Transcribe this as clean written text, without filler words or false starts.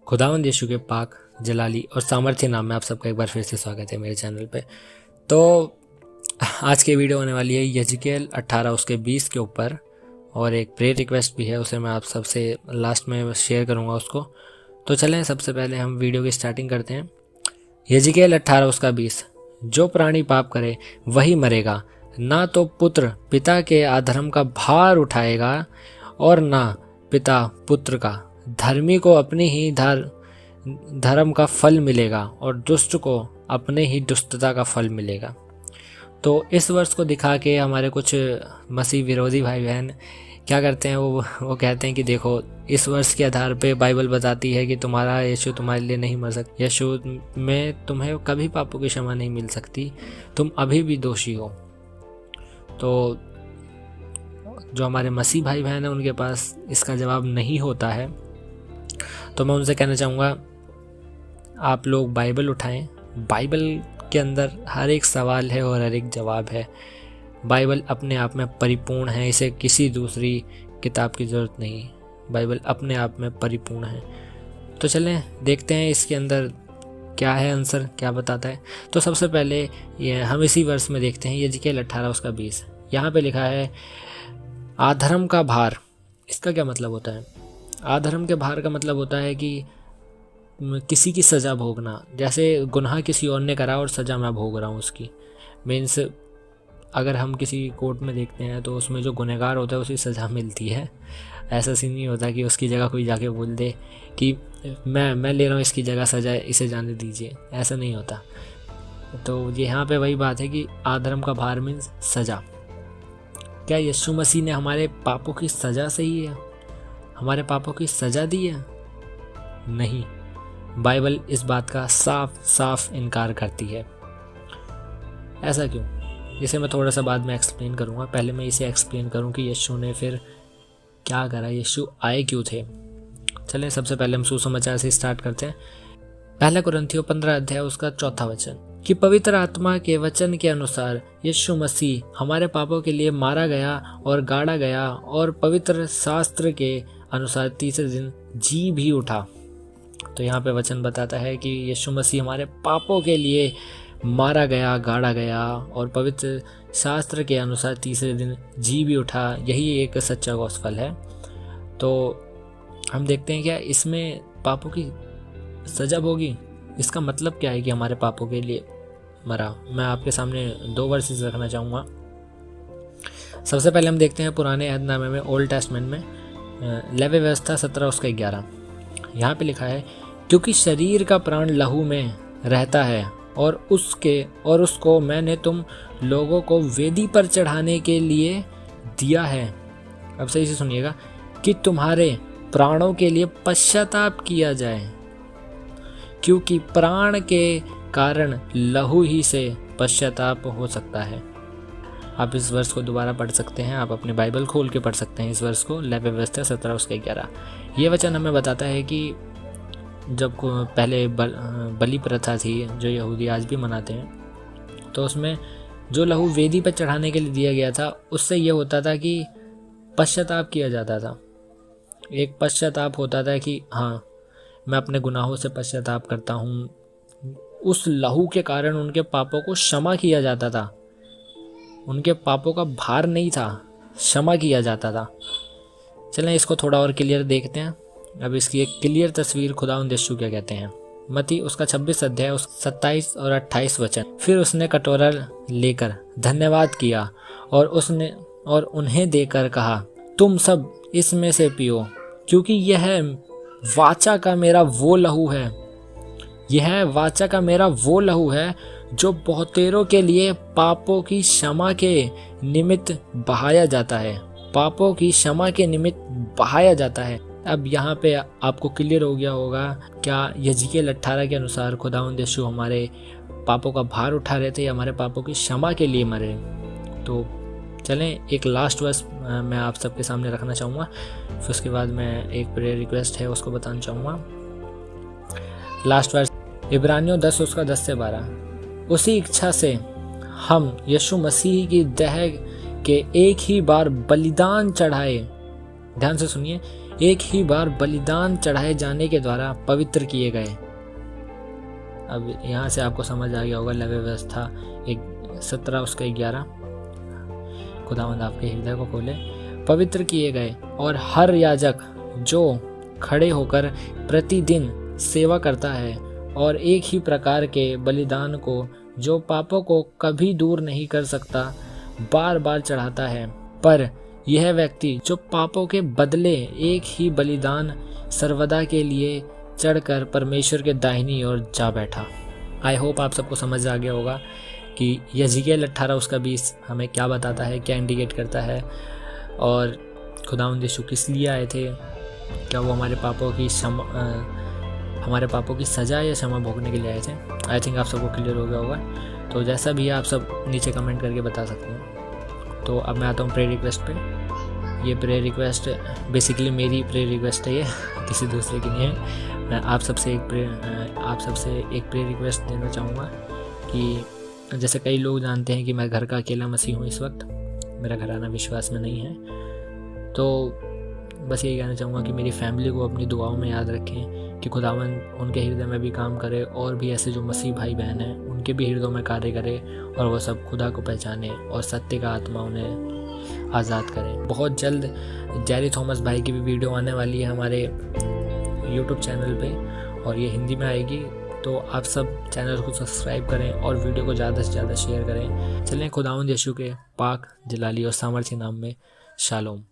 खुदावंद यीशु के पाक जलाली और सामर्थ्य नाम में आप सबका एक बार फिर से स्वागत है मेरे चैनल पे। तो आज की वीडियो होने वाली है यजकेल 18 उसके 20 के ऊपर, और एक प्रेयर रिक्वेस्ट भी है, उसे मैं आप सबसे लास्ट में शेयर करूँगा उसको। तो चलें सबसे पहले हम वीडियो की स्टार्टिंग करते हैं। यजकेल 18 उसका 20, जो प्राणी पाप करे वही मरेगा, ना तो पुत्र पिता के अधर्म का भार उठाएगा और ना पिता पुत्र का। धर्मी को अपने ही धर्म का फल मिलेगा और दुष्ट को अपने ही दुष्टता का फल मिलेगा। तो इस वर्ष को दिखा के हमारे कुछ मसीह विरोधी भाई बहन क्या करते हैं, वो कहते हैं कि देखो, इस वर्ष के आधार पे बाइबल बताती है कि तुम्हारा यीशु तुम्हारे लिए नहीं मर सकता, यीशु में तुम्हें कभी पापों की क्षमा नहीं मिल सकती, तुम अभी भी दोषी हो। तो जो हमारे मसीह भाई बहन हैं उनके पास इसका जवाब नहीं होता है। तो मैं उनसे कहना चाहूँगा, आप लोग बाइबल उठाएं। बाइबल के अंदर हर एक सवाल है और हर एक जवाब है। बाइबल अपने आप में परिपूर्ण है, इसे किसी दूसरी किताब की ज़रूरत नहीं। बाइबल अपने आप में परिपूर्ण है। तो चलें देखते हैं इसके अंदर क्या है, आंसर क्या बताता है। तो सबसे पहले ये हम इसी वर्ष में देखते हैं, यजकेल 18 उसका 20। यहाँ पे लिखा है अधर्म का भार। इसका क्या मतलब होता है? अधर्म के भार का मतलब होता है कि किसी की सज़ा भोगना। जैसे गुनाह किसी और ने करा और सज़ा मैं भोग रहा हूँ उसकी। मीन्स अगर हम किसी कोर्ट में देखते हैं तो उसमें जो गुनहगार होता है उसे सज़ा मिलती है। ऐसा सीन नहीं होता कि उसकी जगह कोई जाके बोल दे कि मैं ले रहा हूँ इसकी जगह सज़ा, इसे जाने दीजिए। ऐसा नहीं होता। तो यहाँ पे वही बात है कि अधर्म का भार मीन्स सज़ा। क्या यीशु मसीह ने हमारे पापों की सज़ा सही है, हमारे पापों की सज़ा दी है? नहीं, बाइबल इस बात का साफ साफ इनकार करती है। ऐसा क्यों? इसे मैं थोड़ा सा बाद में एक्सप्लेन करूँगा। पहले मैं इसे एक्सप्लेन करूँ कि यीशु ने फिर क्या करा, यीशु आए क्यों थे। चलें सबसे पहले हम सुसमाचार से स्टार्ट करते हैं। पहला कुरिन्थियों 15 अध्याय उसका 4 वचन, कि पवित्र आत्मा के वचन के अनुसार यीशु मसीह हमारे पापों के लिए मारा गया और गाड़ा गया, और पवित्र शास्त्र के अनुसार तीसरे दिन जी भी उठा। तो यहाँ पे वचन बताता है कि यीशु मसीह हमारे पापों के लिए मारा गया, गाड़ा गया, और पवित्र शास्त्र के अनुसार तीसरे दिन जी भी उठा। यही एक सच्चा गॉस्पेल है। तो हम देखते हैं क्या इसमें पापों की सजा होगी। इसका मतलब क्या है कि हमारे पापों के लिए मरा। मैं आपके सामने 2 वर्सेस रखना चाहूँगा। सबसे पहले हम देखते हैं पुराने अहदनामे में, ओल्ड टेस्टमेंट में, लेवी व्यवस्था 17 उसका 11। यहाँ पे लिखा है, क्योंकि शरीर का प्राण लहू में रहता है और उसको मैंने तुम लोगों को वेदी पर चढ़ाने के लिए दिया है। अब सही से सुनिएगा, कि तुम्हारे प्राणों के लिए पश्चाताप किया जाए, क्योंकि प्राण के कारण लहू ही से पश्चाताप हो सकता है। आप इस वर्ष को दोबारा पढ़ सकते हैं, आप अपनी बाइबल खोल के पढ़ सकते हैं इस वर्ष को, लेवी व्यवस्था 17 उसका 11। ये वचन हमें बताता है कि जब पहले बलि प्रथा थी जो यहूदी आज भी मनाते हैं, तो उसमें जो लहू वेदी पर चढ़ाने के लिए दिया गया था, उससे ये होता था कि पश्चाताप किया जाता था। एक पश्चाताप होता था कि हाँ, मैं अपने गुनाहों से पश्चाताप करता हूँ। उस लहू के कारण उनके पापों को क्षमा किया जाता था। उनके पापों का भार नहीं था, क्षमा किया जाता था। चलें इसको थोड़ा और क्लियर देखते हैं। अब इसकी एक क्लियर तस्वीर खुदावंद यीशु क्या कहते हैं। मत्ती उसका 26 अध्याय उस 27 और 28 वचन, फिर उसने कटोरा लेकर धन्यवाद किया और उन्हें देकर कहा, तुम सब इसमें से पियो, क्योंकि यह वाचा का मेरा वो लहू है, यह वाचा का मेरा वो लहू है जो बहुतेरों के लिए पापों की क्षमा के निमित्त बहाया जाता है। पापों की क्षमा के निमित्त बहाया जाता है। अब यहाँ पे आपको क्लियर हो गया होगा क्या यजकेल 18 के अनुसार खुदावंद यीशु हमारे पापों का भार उठा रहे थे या हमारे पापों की क्षमा के लिए मरे। तो चलें एक लास्ट वर्स मैं आप सबके सामने रखना चाहूँगा, फिर उसके बाद मैं एक प्रेयर रिक्वेस्ट है उसको बताना चाहूँगा। लास्ट वर्स इब्रानियों 10 उसका 10 से 12, उसी इच्छा से हम यीशु मसीह की देह के एक ही बार बलिदान चढ़ाए। ध्यान से सुनिए, एक ही बार बलिदान चढ़ाए जाने के द्वारा पवित्र किए गए। अब यहाँ से आपको समझ आ गया होगा लेवी व्यवस्था 17 उसका 11, खुदावंद आपके हृदय को खोले। पवित्र किए गए और हर याजक जो खड़े होकर प्रतिदिन सेवा करता है और एक ही प्रकार के बलिदान को जो पापों को कभी दूर नहीं कर सकता बार बार चढ़ाता है, पर यह व्यक्ति जो पापों के बदले एक ही बलिदान सर्वदा के लिए चढ़कर परमेश्वर के दाहिनी ओर जा बैठा। आई होप आप सबको समझ आ गया होगा कि यज़िकेल 18 उसका 20 हमें क्या बताता है, क्या इंडिकेट करता है, और खुदावंद यीशु किस लिए आए थे। क्या वो हमारे पापों की सज़ा या क्षमा भोगने के लिए आए थे। आई थिंक आप सबको क्लियर हो गया होगा। तो जैसा भी है आप सब नीचे कमेंट करके बता सकते हैं। तो अब मैं आता हूँ प्रेयर रिक्वेस्ट पे। ये प्रेयर रिक्वेस्ट बेसिकली मेरी प्रेयर रिक्वेस्ट है, ये किसी दूसरे की नहीं है। मैं आप सबसे एक प्रेयर रिक्वेस्ट देना चाहूँगा कि जैसे कई लोग जानते हैं कि मैं घर का अकेला मसीह हूँ इस वक्त, मेरा घराना विश्वास में नहीं है, तो बस यही कहना चाहूँगा कि मेरी फैमिली को अपनी दुआओं में याद रखें कि खुदावंद उनके हृदय में भी काम करे और भी ऐसे जो मसीह भाई बहन हैं उनके भी हृदयों में कार्य करे और वो सब खुदा को पहचाने और सत्य का आत्मा उन्हें आज़ाद करे। बहुत जल्द जेरी थॉमस भाई की भी वीडियो आने वाली है हमारे यूट्यूब चैनल पे और ये हिंदी में आएगी, तो आप सब चैनल को सब्सक्राइब करें और वीडियो को ज़्यादा से ज़्यादा शेयर करें। चलें खुदावंद यीशु के पाक जलाली और सामर्थ्य नाम में शालोम।